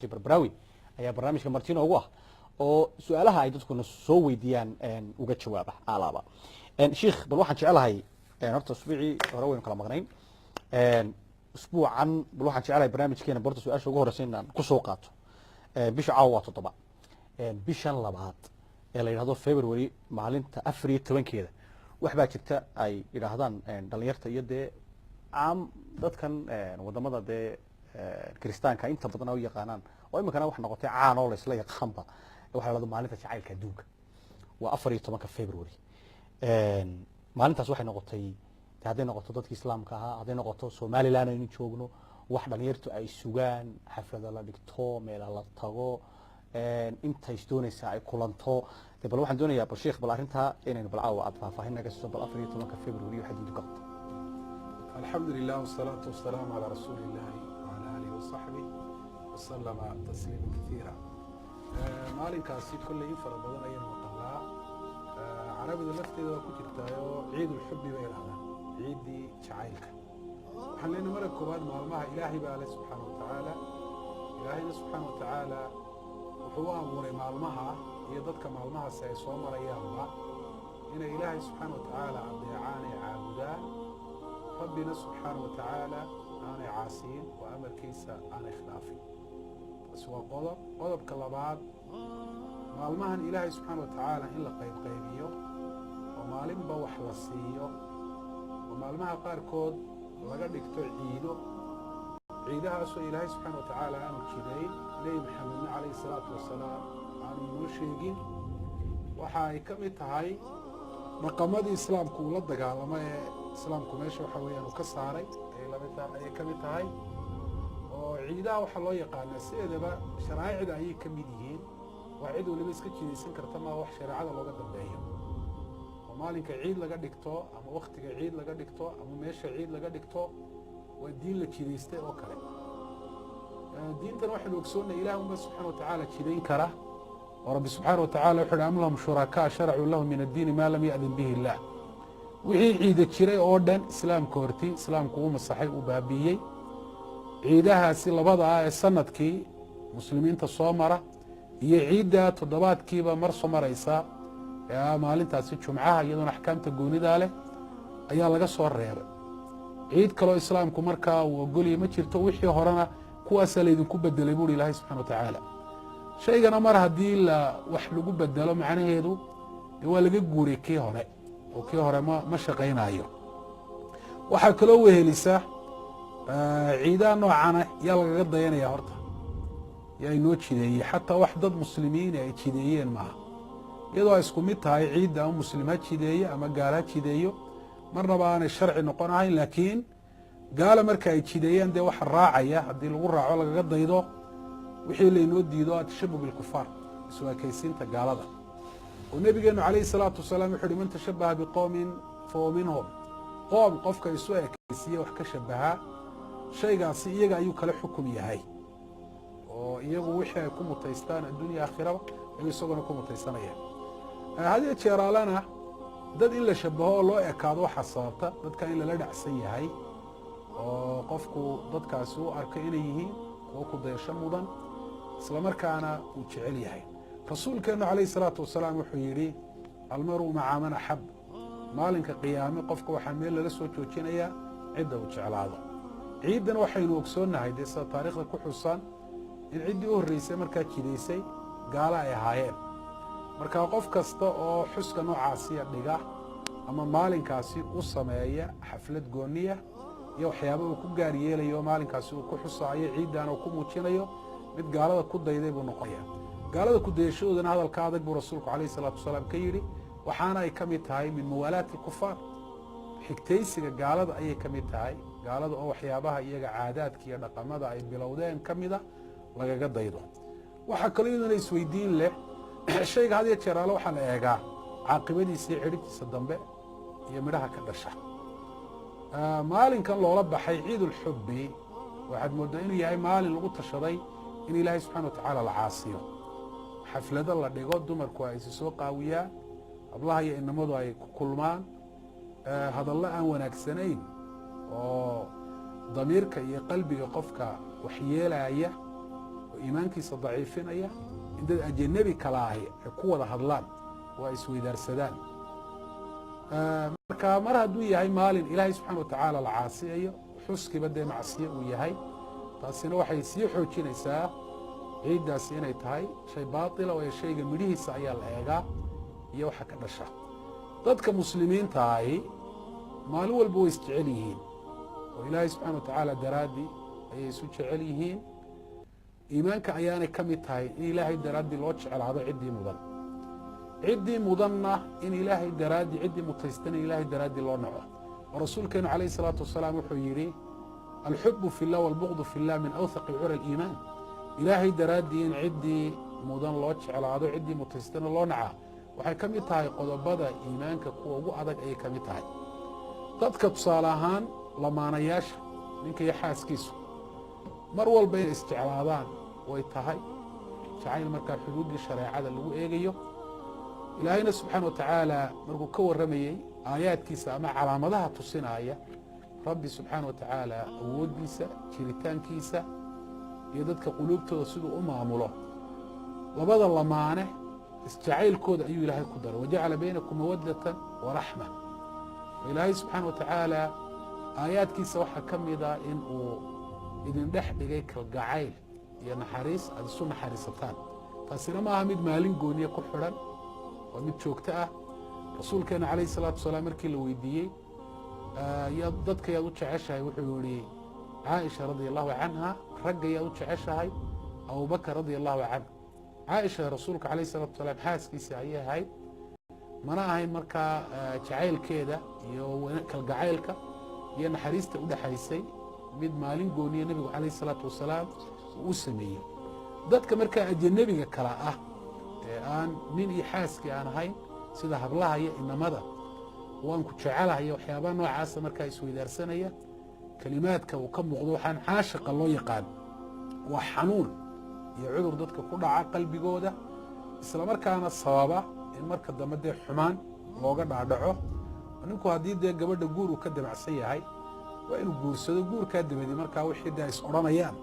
بربراوي ayaa barnaamijka martina ugu ah oo su'aalaha ay dadku soo weydiiyaan uga jawaaba alaaba sheekh bal waxaan jecelahay horta usbuucii hore waynu kala maqnayn usbuucan bal waxaan jecelahay barnaamijkeena barta su'aasha ugu horeysa inaan ku soo qaato bisha caawa 7 bishan labaad ee la yiraahdo February maalinta 14keeda wax baa jirta ay yiraahdaan dhalinyarta iyo dadkan wadamada kiristaanka inta badan oo yaqaanaan oo imikana wax noqotay caan oo la isla yaqaanba waxa la maalinta jacaylka adduunka waa 14 February maalintaas waxay noqotay hadday noqoto dadka islaamka ah hadday noqoto Soomaaliland aynu joogno wax dhalinyartu ay sugaan xaflada la dhigto meel la tago inta isdoonaysa ay kulanto bal waxaan doonayaa bal sheekh bal arinta inaynu bal caawa faahfaahin naga soo bal 14 February waxa diidu qabto alxamdulillah wasalaatu wasalaamu ala rasuulillah وصحبه وسلم تسليما كثيرا maalinkaasi kullay fara badan ayaynu maqalnaa carabida lafteeda waa ku jirtaayo ciid ulxubbi bay yidhahdaan ciiddii jacaylka waxaan leenahay marka koowaad maalmaha ilaahay baa leh subxaana wa tacaala ilaahayna subxaana wa tacaala wuxuu u abuuray maalmaha iyo dadka maalmahaasi ay soo marayaanba inay ilaahay subxaana wa tacaala adeecaan ay caabudaan rabbina subxaana wa tacaala aanay caasiyin oo amarkiisa aanay khilaafin taasi waa qodobka labaad maalmahan ilaahay subxaana wa tacaala in la qaybqaybiyo oo maalinba wax la siiyo oo maalmaha qaarkood laga dhigto ciidahaasoo ilaahay subxaana wa tacaala aanu jidayn nebi maxamedna calayhi salaatu wasalaam aanu inoo sheegin waxa ay ka mid tahay dhaqamadii islaamku uu la dagaalamo ee islaamku meesha waxa weeyaan uu ka saaray ayay ka mid tahay oo ciidaha waxaa loo yaqaanaa sideedaba sharaa'icda ayay ka mid yihiin waa cid waliba iska jidaysan karta maa wax shareecada looga dambeeyo oo maalinka ciid laga dhigto ama waktiga ciid laga dhigto ama meesha ciid laga dhigto waa diin la jidaystay oo kale diintan waxaynu ogsoonnay ilaah unba subxaana wa tacaala jidayn kara oo rabbi subxaana wa tacaala wuxuu yidhi am lahum shurakaa sharacuu lahu min addiini maa lam ya'din bihi illaah wixii ciida jiray oo dhan islaamka horti islaamku uu masaxay uu baabiiyey ciidahaasi labada ah ee sanadkii muslimiinta soo mara iyo ciidda toddobaadkiiba mar soo maraysa ee maalintaasi jumcaha iyadoona axkaamta goonidaa leh ayaa laga soo reebay ciid kaloo islaamku markaa uu ogoliyey ma jirto wixii horena kuwaasaa laydinku bedelay buuri ilaahay subxana wa tacaala shaygana mar haddii wax lagu bedelo macnaheedu waa laga guuray kii hore oo kii hore ma shaqaynayo waxaa kaloo wehelisa ciidaha noocana yaa lagaga dayanaya horta yaa inoo jideeyey xataa wax dad muslimiina ay jideeyeen maaha iyadoo ay isku mid tahay ciidda ama muslim ha jideeye ama gaal ha jideeyo marnaba aanay sharci noqon ahayn laakiin gaala marka ay jideeyeen dee waxa raacaya haddii lagu raaco lagaga daydo wixii laynoo diido atashabuh bilkufaar isu ekaysiinta gaalada oo nabigeenu calayhi salaatu wasalaam wuxuu yihi man tashabbaha biqowmin fahuwa minhum qoom qofka isu ekaysiiye wax ka shabahaa shaygaasi iyaga ayuu kala xukum yahay oo iyagu wixii ay ku mutaystaan adduunya aakhiraba ayuu isaguna ku mutaysanayaan hadiyo jeeraalana dad in la shabaho oo loo ekaado waxaa sababta dadka in lala dhacsan yahay oo qofku dadkaasi u arka inay yihiin kuwo ku dayasho mudan isla markaana uu jecel yahay rasuulkeenu calayhi salaatu wasalaam wuxuu yidhi almaru maca man axab maalinka qiyaame qofka waxaa meel lala soo joojinayaa cidda uu jeclaado ciiddan waxaynu ogsoonnahay dee sida taariikhda ku xusan in ciddii u horreysay markaa jidaysay gaalo ay ahaayeen markaa qof kasta oo xuska noocaasiya dhiga ama maalinkaasi u sameeya xaflad gooniya iyo waxyaaba uu ku gaar yeelayo maalinkaasi uu ku xusaayo ciiddan uu ku muujinayo mid gaalada ku dayday buu noqonaya gaalada ku dayashadoodana hadalka adag buu rasuulku calayhi salaatu wasalaam ka yidhi waxaana ay ka mid tahay min muwaalaati alkufaar xigtaysiga gaalada ayay ka mid tahay gaalada oo waxyaabaha iyaga caadaadka iyo dhaqamada ay bilowdeen ka mida lagaga daydo waxaa kaloo iyaduna isweydiin leh shayga had iyo jeer alle waxaa la eegaa caaqibadiisa iyo cidhibtiisa dambe iyo midhaha ka dhasha maalinkan loola baxay ciidulxubbi waxaad mooddaa inuu yahay maalin lagu tashaday in ilaahay subxana wa tacaala la caasiyo xaflado la dhigo dumarku ay isi soo qaawiyaan hablaha iyo inamadu ay ku kulmaan hadallo aan wanaagsanayn oo damiirka iyo qalbiga qofka waxyeelaya iimaankiisa daciifinaya in dad ajanabi kala ahi ay ku wada hadlaan oo ay isweydaarsadaan marka mar hadduu yahay maalin ilaahay subxaana watacaala la caasiyayo xuskiba dee macsiye uu yahay taasina waxay sii xoojinaysaa ciiddaasi inay tahay shay baatila waayo shayga midhihiisa ayaa la eegaa iyo waxa ka dhasha dadka muslimiinta ahi maalin walba way isjecel yihiin oo ilaahay subxana watacaala daraaddii ayay isu jecel yihiin iimaanka ayaanay ka mid tahay in ilaahay daraaddii loo jeclaado ciddii mudanna in ilaahay daraaddii ciddii mutaystana ilaahay daraaddii loo naco oo rasuulkeenu calayhi salaatu wasalaam wuxuu yidhi alxubu fi llah walbuqdu fi llah min awthaqi cura aliimaan ilaahay daraaddii in ciddii mudan loo jeclaado ciddii mutaystana loo naca waxay ka mid tahay qodobada iimaanka kuwa ugu adag ayay ka mid tahay dadka tusaale ahaan lamaanayaasha ninka iyo xaaskiisu mar walba inay isjeclaadaan way tahay jacayl markaa xuduuddii shareecada lagu eegayo ilaahayna subxaana watacaala markuu ka warramayey aayaadkiisa ama calaamadaha tusinaya rabbi subxaana watacaala awooddiisa jiritaankiisa iyo dadka quluubtooda siduu u maamulo labada lamaane isjacaylkooda ayuu ilaahay ku daray wajacala baynakum mawaddatan waraxma ilaahay subxaana watacaala aayaadkiisa waxaa ka mida in uu idin dhex dhigay kalgacayl iyo naxariis aad isu naxariisataan taasina maaha mid maalin gooniye ku xidhan waa mid joogto ah rasuulkeena calayhi salaatu wasalaam markii la weydiiyey dadka yaad u jeceshahay wuxuu yihi caaisha radia allahu canha ragga yaad u jeceshahay abubakar radia allahu canhu caaisha rasuulka calayhi salaatu wasalaam xaaskiisii ayay ahayd mana ahayn markaa jacaylkeeda iyo kalgacaylka iyo naxariista u dhexaysay mid maalin gooniye nebigu calayhi salaatu wasalaam uu sameeyey dadka markaa ajanabiga kala ah ee aan nin iyo xaaskii aan ahayn sida hablaha iyo inamada waan ku jecelahay waxyaabaha noocaasa markaa isweydaarsanaya kelimaadka uu ka muuqdo waxaan caashiqa loo yaqaan waa xanuun iyo cudur dadka ku dhaca qalbigooda isla markaana sababa in marka dambe dee xumaan looga dhaadhaco ninku haddii dee gabadha guur uu ka damacsan yahay waa inuu guursado guurkaa dabadi markaa wixii dee is odhanayaan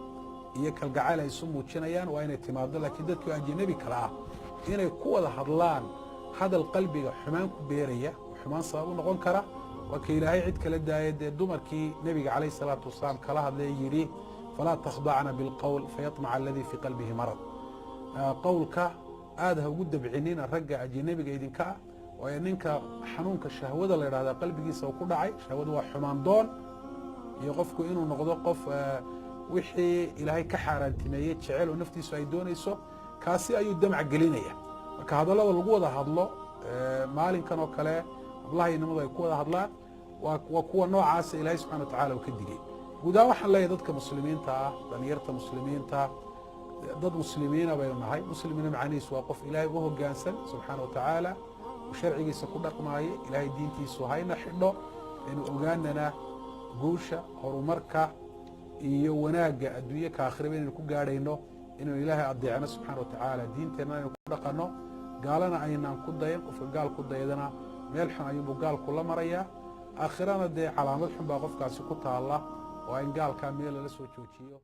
iyo kalgacayl ay isu muujinayaan waa inay timaado laakiin dadku ajanabi kale ah inay ku wada hadlaan hadal qalbiga xumaan ku beeraya oo xumaan sabab u noqon kara waa ka ilaahay cid kala daaya dee dumarkii nebiga calayhi salaatu wasalaam kala hadlay yidhi falaa takhdacna bilqowl fayatmaca aladii fii qalbihi marad qowlka aad ha ugu dabcinina ragga ajanabiga idinka ah waayo ninka xanuunka shahwada la yidhahdaa qalbigiisa uu ku dhacay shahwadu waa xumaan doon iyo qofku inuu noqdo qof wixii ilaahay ka xaaraantimeeyey jecel oo naftiisu ay doonayso kaasi ayuu damac gelinaya marka hadallada lagu wada hadlo maalinkan oo kale hablaha iyo nimadu ay ku wada hadlaan waa kuwa noocaasa ilaahay subxana watacaala uu ka digay guud ahaan waxaan leeyahay dadka muslimiinta ah dhalinyarta muslimiinta dad muslimiina baynu nahay muslimina macnihiisu waa qof ilaahay u hoggaansan subxaana watacaala uu sharcigiisa ku dhaqmaaye ilaahay diintiisu hayna xidho aynu ogaanana guusha horumarka iyo wanaagga adduunye ka aakhiraba inaynu ku gaadhayno inaynu ilaahay adeecno subxaana watacaala diinteenna aynu ku dhaqanno gaalana aynaan ku dayan qofka gaal ku daydana meel xun ayuunbuu gaalku la marayaa aakhirana dee calaamad xun baa qofkaasi ku taalla waa in gaalkaa meel lala soo joojiyo